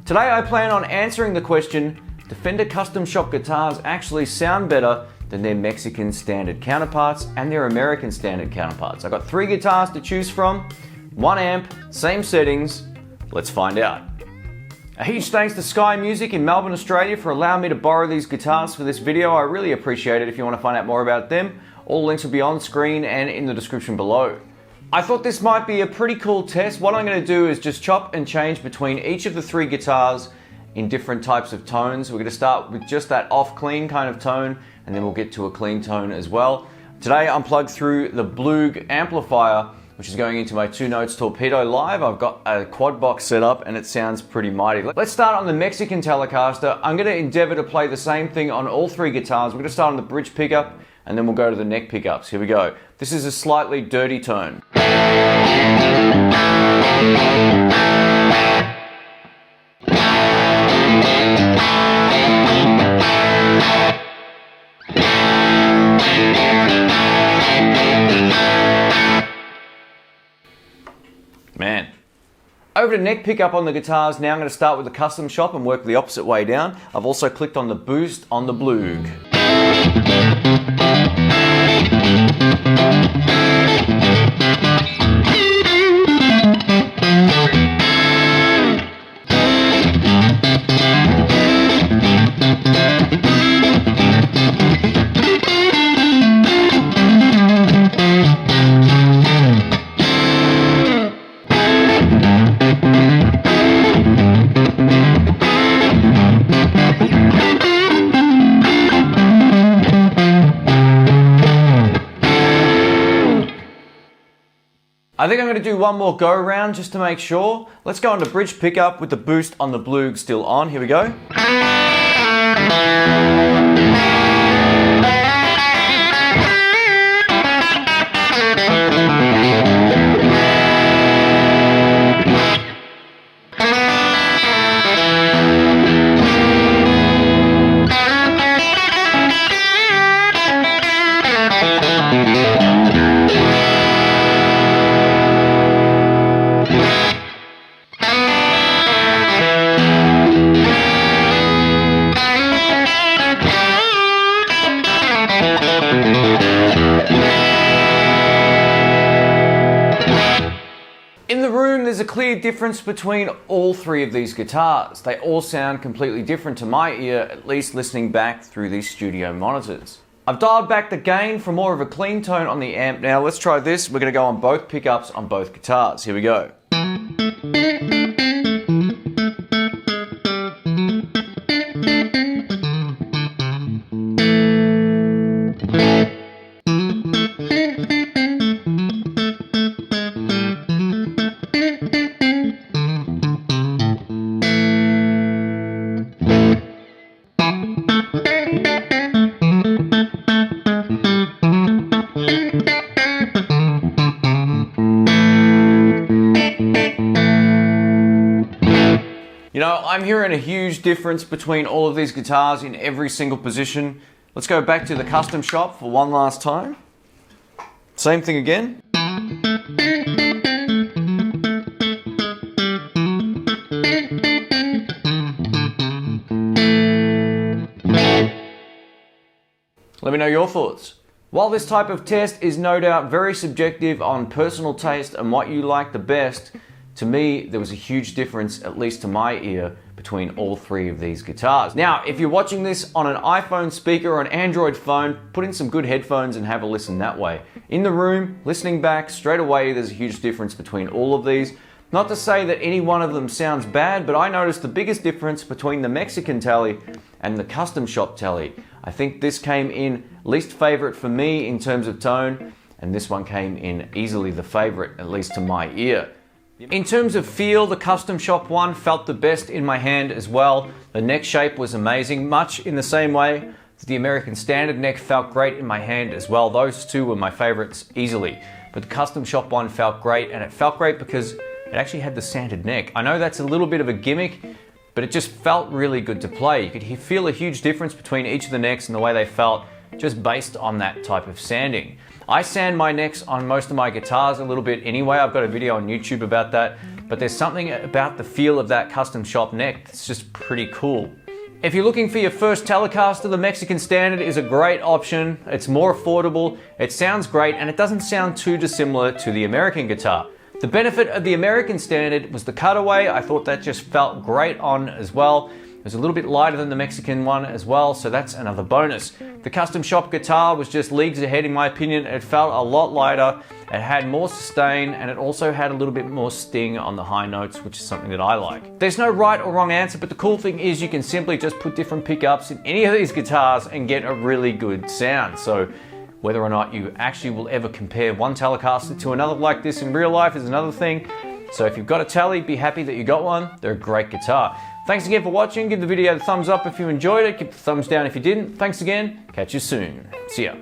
Today I plan on answering the question, do Fender Custom Shop guitars actually sound better than their Mexican standard counterparts and their American standard counterparts? I've got 3 guitars to choose from, 1 amp, same settings. Let's find out. A huge thanks to Sky Music in Melbourne, Australia for allowing me to borrow these guitars for this video. I really appreciate it. If you want to find out more about them, all links will be on screen and in the description below. I thought this might be a pretty cool test. What I'm going to do is just chop and change between each of the 3 guitars in different types of tones. We're going to start with just that off clean kind of tone, and then we'll get to a clean tone as well. Today I'm plugged through the Blue amplifier, which is going into my 2 Notes Torpedo Live. I've got a quad box set up and it sounds pretty mighty. Let's start on the Mexican Telecaster. I'm going to endeavor to play the same thing on all 3 guitars. We're going to start on the bridge pickup and then we'll go to the neck pickups. Here we go. This is a slightly dirty tone. Man. Over to neck pickup on the guitars. Now I'm going to start with the Custom Shop and work the opposite way down. I've also clicked on the boost on the Blue. I think I'm going to do one more go around just to make sure. Let's go on to bridge pickup with the boost on the Blue still on. Here we go. In the room, there's a clear difference between all 3 of these guitars. They all sound completely different to my ear, at least listening back through these studio monitors. I've dialed back the gain for more of a clean tone on the amp. Now let's try this. We're going to go on both pickups on both guitars. Here we go. You know, I'm hearing a huge difference between all of these guitars in every single position. Let's go back to the Custom Shop for one last time. Same thing again. Let me know your thoughts. While this type of test is no doubt very subjective on personal taste and what you like the best, to me, there was a huge difference, at least to my ear, between all 3 of these guitars. Now, if you're watching this on an iPhone speaker or an Android phone, put in some good headphones and have a listen that way. In the room, listening back, straight away, there's a huge difference between all of these. Not to say that any one of them sounds bad, but I noticed the biggest difference between the Mexican Tele and the Custom Shop Tele. I think this came in least favorite for me in terms of tone, and this one came in easily the favorite, at least to my ear. In terms of feel, the Custom Shop one felt the best in my hand as well. The neck shape was amazing, much in the same way that the American Standard neck felt great in my hand as well. Those 2 were my favorites easily. But the Custom Shop one felt great, and it felt great because it actually had the sanded neck. I know that's a little bit of a gimmick, but it just felt really good to play. You could feel a huge difference between each of the necks and the way they felt just based on that type of sanding. I sand my necks on most of my guitars a little bit anyway. I've got a video on YouTube about that. but there's something about the feel of that custom shop neck that's just pretty cool. If you're looking for your first Telecaster, the Mexican Standard is a great option. It's more affordable, it sounds great, and it doesn't sound too dissimilar to the American guitar. The benefit of the American Standard was the cutaway. I thought that just felt great on as well. It was a little bit lighter than the Mexican one as well, so that's another bonus. The custom shop guitar was just leagues ahead in my opinion. It felt a lot lighter, it had more sustain, and it also had a little bit more sting on the high notes, which is something that I like. There's no right or wrong answer, but the cool thing is you can simply just put different pickups in any of these guitars and get a really good sound. So whether or not you actually will ever compare one Telecaster to another like this in real life is another thing. So if you've got a Tele, be happy that you got one. They're a great guitar. Thanks again for watching. Give the video a thumbs up if you enjoyed it. Give the thumbs down if you didn't. Thanks again. Catch you soon. See ya.